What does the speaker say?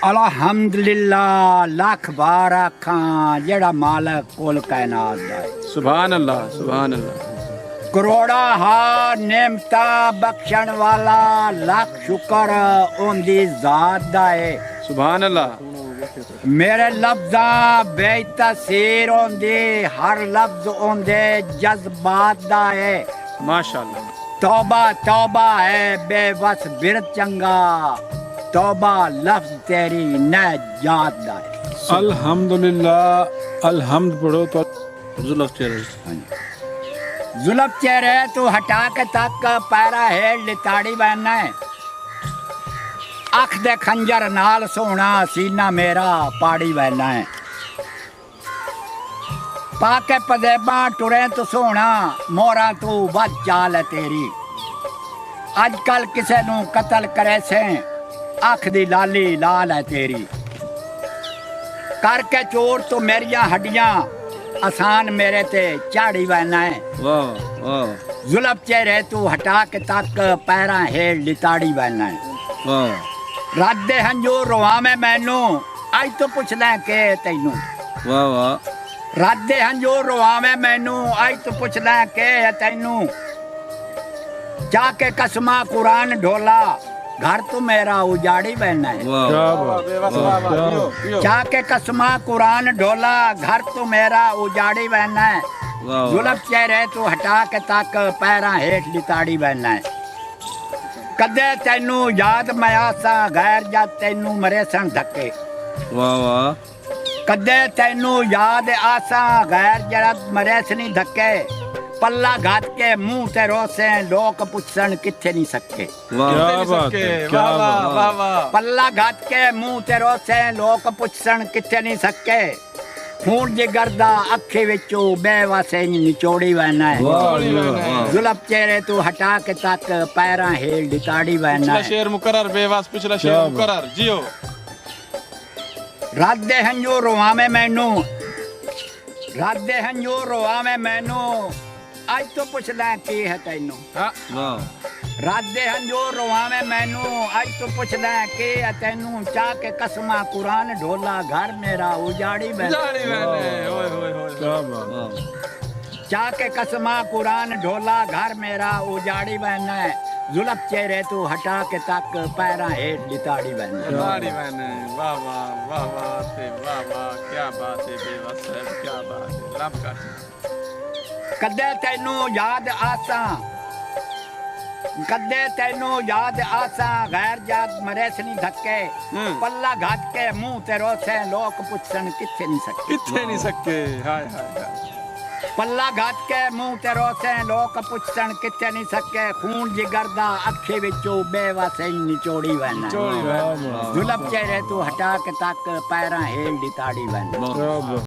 अल्हम्दुलिल्लाह लाख बार आखां जेड़ा मालक कुल कायनात दा है। सुभान अल्लाह, सुभान अल्लाह। करोड़ा हा नेमता बख्शण वाला लाख शुक्र ओंदी जात दा है। सुभान अल्लाह। मेरे लफ्जा बेतसीर ओंदे हर लफ्ज ओंदे जज्बात दा है। माशाअल्लाह। तौबा तौबा है बेबस बिर चंगा तौबा लफ्ज तेरी नजात दा है। अल्हम्दुलिल्लाह अल्हम्द पढ़ो तो जुल्फ चेहरे जुल्फ चेहरे तू हटा के तक पैरा हेड़ लिताड़ी बहना है। अख दे खंजर नाल सोना सीना मेरा पाड़ी बहना है। पाके पजेबा टुरे तू सोना मोरा तू बद चाल है तेरी। अजकल किसे नू कतल करे से अख दी लाली लाल है तेरी। करके चोर तो मेरिया हड्डियां आसान मेरे ते चाड़ी बहना है। वाह वाह जुल्फ चेहरे तू हटा के तक पैरा हेड़ लिताड़ी बहना है। वाह रात दे हंजू रोवावे मैनू अज तो पुछदा के तैनू। वाह वाह रात दे हंजू रोवावे मैनू अज तो पुछदा के तैनू। जाके कसमा कुरान ढोला घर तो मेरा उजाड़ी बहना है। क्या बात जाके कसमा कुरान ढोला घर तो मेरा उजाड़ी बहना है। जुल्फ चेहरे तू हटा के तक पैरा हेठ लिताड़ी बहना है। कदे तैनू याद मैं आसा गैर जद तैनू मरे सन धक्के। वाह वाह कदे तैनू याद आसा गैर जद मरे सनी धक्के। पल्ला घात के मुंह ते रोसे लोग पुछन किथे नहीं सके। क्या बात है क्या बात पल्ला घात के मुंह ते रोसे लोग पुछन किथे नहीं सके। खून जिगर दा अखे विचों बेवसे निचोड़ी बहना है। जुल्फ चेहरे तू हटा के तक पैरा हेड़ लिताड़ी बहना है। शेर मुकर्रर बेवास पिछला शेर मुकर्रर जियो। रात दे हंजू रोवावे मैनू रात दे हंजू रोवावे मैनू अज तो पुछदा की है तैनू। वाह रात दे हंजू रोवावे मैनू अज तो पुछदा के है तैनू। चाह के कसमा कुरान ढोला घर मेरा उजाड़ी बहना। क्या बात चाह के कसमा कुरान ढोला घर मेरा उजाड़ी बहना है। जुल्फ चेहरे तू हटा के तक पैरा हेठ लिताड़ी बहना। वाह वाह वाह वाह वाह क्या बात है बेवस है क्या बात है लब का। कदे तैनू याद आसा कदे तैनू याद आसा गैर जात मरे सनी धक्के। पल्ला घात के मुंह ते रोसे लोग पुछन किथे नहीं सके। किथे नहीं सके हाय हाय हाय। पल्ला घात के मुंह ते रोसे लोग पुछन किथे नहीं सके। खून जिगर दा अखे विचों बेवसे निचोड़ी बहना। जुल्फ चेहरे तू हटा के तक पैरा हेड़ लिताड़ी बहना। क्या बात